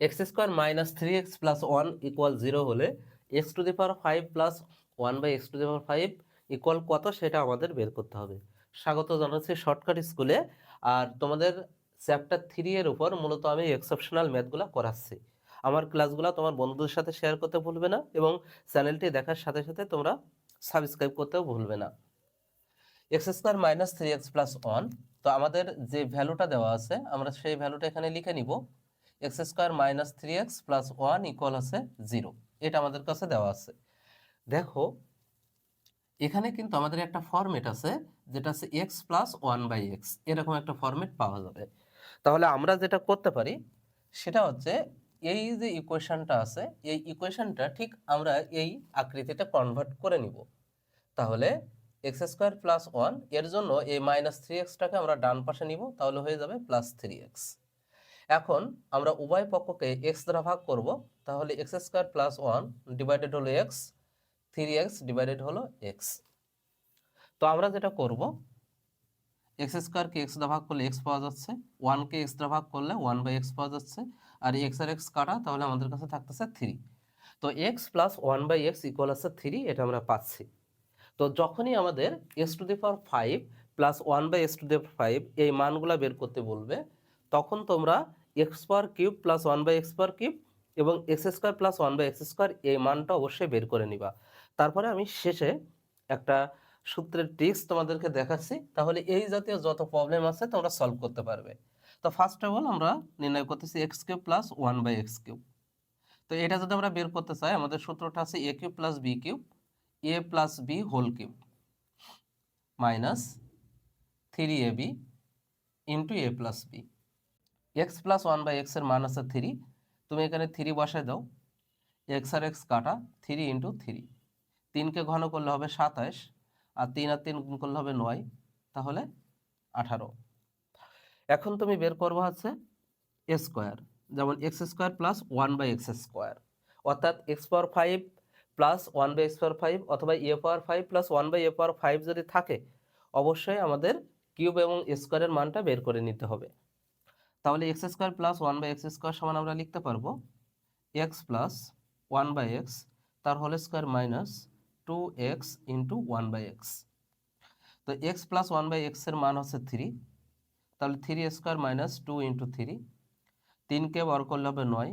X square minus 3x plus 1 equal 0 হলে x to the power 5 plus 1 by x to the power 5 equal কত সেটা আমাদের বের করতে হবে। স্বাগত জানাচ্ছি শর্টকাট স্কুলে। আর তোমাদের চ্যাপ্টার 3 এর উপর মূলত আমি এক্সেপশনাল ম্যাথগুলো করাচ্ছি। আমার ক্লাসগুলো তোমার বন্ধুদের সাথে শেয়ার করতে ভুলবে না, এবং চ্যানেলটি দেখার সাথে সাথে তোমরা সাবস্ক্রাইব করতেও ভুলবে না। X square minus 3x plus 1, তো আমাদের যে ভ্যালুটা দেওয়া আছে আমরা সেই ভ্যালুটা এখানে লিখে নিব। X square minus 3x plus 1 equal আছে 0, এটা আমাদের কাছে দেওয়া আছে। দেখো এখানে কিন্তু আমাদের একটা ফরম্যাট আছে, যেটা আছে এক্স প্লাস 1/x, এরকম একটা ফরম্যাট পাওয়া যাবে। তাহলে আমরা যেটা করতে পারি সেটা হচ্ছে, এই যে ইকুয়েশনটা আছে এই ইকুয়েশনটা ঠিক আমরা এই আকৃতিতে কনভার্ট করে নিব। তাহলে এক্স স্কোয়ার প্লাস 1 এর জন্য এই মাইনাস 3xটাকে আমরা ডান পাশে নিব, তাহলে হয়ে যাবে প্লাস 3x। এখন আমরা উভয় পক্ষকে এক্স দ্বারা ভাগ করব, তাহলে এক্স স্কোয়ার প্লাস 1 ডিভাইডেড হলো এক্স, 3x ডিভাইডেড হলো এক্স। তো আমরা যেটা করব, এক্স স্কোয়ারকে এক্স দ্বারা ভাগ করলে এক্স পাওয়া যাচ্ছে, 1কে এক্স দ্বারা ভাগ করলে 1/x পাওয়া যাচ্ছে, আর এক্স আর এক্স কাটা, তাহলে আমাদের কাছে থাকতেছে 3। তো এক্স প্লাস 1/x ইকুয়াল আছে 3, এটা আমরা পাচ্ছি। তো যখনই আমাদের x to the power 5 plus 1/x to the power 5 এই মানগুলো বের করতে বলবে, তখন তোমরা x power cube plus 1/x power cube এবং x square plus 1/x square এই মানটা অবশ্যই বের করে নিবা। তারপরে আমি শেষে একটা সূত্রের ট্রিক্স তোমাদেরকে দেখাচ্ছি, তাহলে এই জাতীয় যত প্রবলেম আছে তোমরা সলভ করতে পারবে। তো ফার্স্ট অফ অল আমরা নির্ণয় করতেছি x cube plus 1/x cube. তো এটা যদি আমরা বের করতে চাই, আমাদের সূত্রটা আছে a cube plus b cube, a plus b whole cube minus 3ab into a plus b. X plus 1/x এর মান আছে 3, তুমি এখানে 3 বসায় দাও, এক্স আর এক্স কাটা, 3 ইন্টু 3, 3কে ঘন করলে হবে 27, আর 3 আর 3 গুণ করলে হবে 9, তাহলে 18। এখন তুমি বের করবো হচ্ছে এ স্কোয়ার, যেমন x square plus 1/x square, অর্থাৎ এক্স পাওয়ার 5 প্লাস 1/x পাওয়ার 5 অথবা এ পাওয়ার 5 প্লাস 1/a পাওয়ার 5 যদি থাকে, অবশ্যই আমাদের কিউব এবং স্কোয়ারের মানটা বের করে নিতে হবে। তাহলে x square plus 1/x square সমান আমরা লিখতে পারবো এক্স প্লাস 1/x তার whole square minus 2x into 1/x। তো এক্স প্লাস 1/x এর মান হচ্ছে 3, তাহলে 3 স্কোয়ার মাইনাস 2 ইন্টু 3, 3কে বার করলে হবে 9,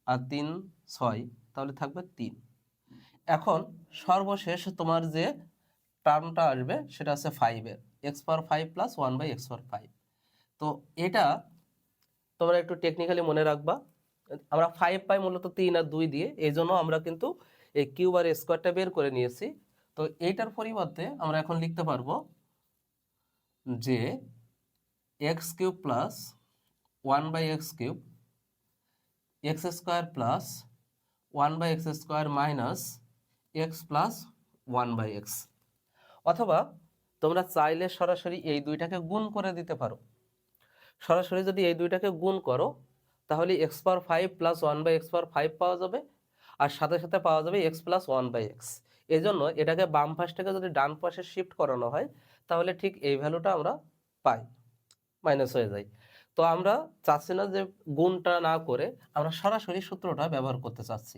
আর 3 6, তাহলে থাকবে 3। এখন সর্বশেষ তোমার যে টার্মটা আসবে সেটা হচ্ছে 5-এর, এক্স পাওয়ার 5 প্লাস 1/x পাওয়ার 5। তো এটা তোমরা একটু টেকনিক্যালি মনে রাখবা, আমরা 5 পাই মূলত 3 আর 2 দিয়ে, এই জন্য আমরা কিন্তু এই কিউব আর স্কোয়ারটা বের করে নিয়েছি। তো এইটার পরিবর্তে আমরা এখন লিখতে পারবো যে x cube plus 1/x cube, x square plus 1/x square minus x plus 1/x। অথবা তোমরা চাইলে সরাসরি এই দুইটাকে গুণ করে দিতে পারো। সরাসরি যদি এই দুইটাকে গুণ করো, তাহলে এক্স পাওয়ার 5 প্লাস 1/x পাওয়ার 5 পাওয়া যাবে, আর সাথে সাথে পাওয়া যাবে এক্স প্লাস 1/x। এই জন্য এটাকে বাম পাশ থেকে যদি ডান পাশে শিফট করানো হয়, তাহলে ঠিক এই ভ্যালুটা আমরা পাই, মাইনাস হয়ে যায়। তো আমরা চাচ্ছি না যে গুণটা না করে আমরা সরাসরি সূত্রটা ব্যবহার করতে চাচ্ছি,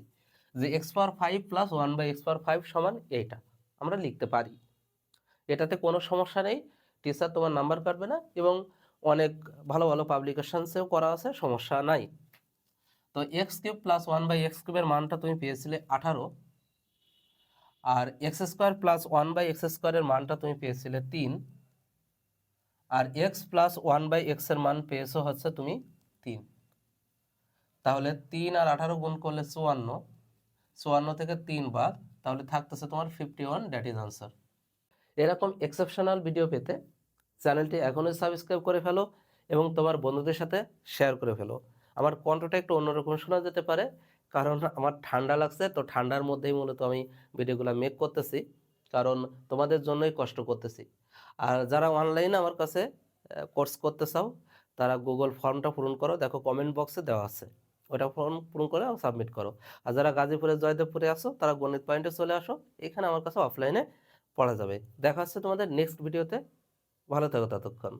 যে এক্স পাওয়ার 5 প্লাস 1/x পাওয়ার 5 সমান এইটা আমরা লিখতে পারি। এটাতে কোনো সমস্যা নেই, টিচার তোমার নাম্বার কাটবে না, এবং অনেক ভালো ভালো পাবলিকেশনসেও করা আছে, সমস্যা নাই। তো এক্স কিউব প্লাস 1/x কিউবের মানটা তুমি পেয়েছিলে 18, আর এক্স স্কোয়ার প্লাস 1/x স্কোয়ারের মানটা তুমি পেয়েছিলে 3, আর এক্স প্লাস 1/x এর মান পেয়েছো হচ্ছে তুমি 3। তাহলে 3 আর 18 গুণ করলে 54, 54 থেকে 3 বাদ, তাহলে থাকতেছে তোমার 51, দ্যাট ইজ আনসার। এরকম এক্সেপশনাল ভিডিও পেতে চ্যানেলটি এখনই সাবস্ক্রাইব করে ফেলো এবং তোমার বন্ধুদের সাথে শেয়ার করে ফেলো। আমার কণ্ঠটা একটু অন্যরকম শোনা যেতে পারে, কারণ আমার ঠান্ডা লাগছে, তো ঠান্ডার মধ্যেই মূলত আমি ভিডিওগুলো মেক করতেছি, কারণ তোমাদের জন্যই কষ্ট করতেছি। আর যারা অনলাইনে আমার কাছে কোর্স করতে চাও, তারা গুগল ফর্মটা পূরণ করো, দেখো কমেন্ট বক্সে দেওয়া আছে, ওটা ফর্ম পূরণ করে সাবমিট করো। আর যারা গাজীপুরে জয়দেবপুরে আসো, তারা গণিত পয়েন্টে চলে আসো, এখানে আমার কাছে অফলাইনে পড়া যাবে। দেখা হচ্ছে তোমাদের নেক্সট ভিডিওতে। ভালো থাকো ততক্ষণ।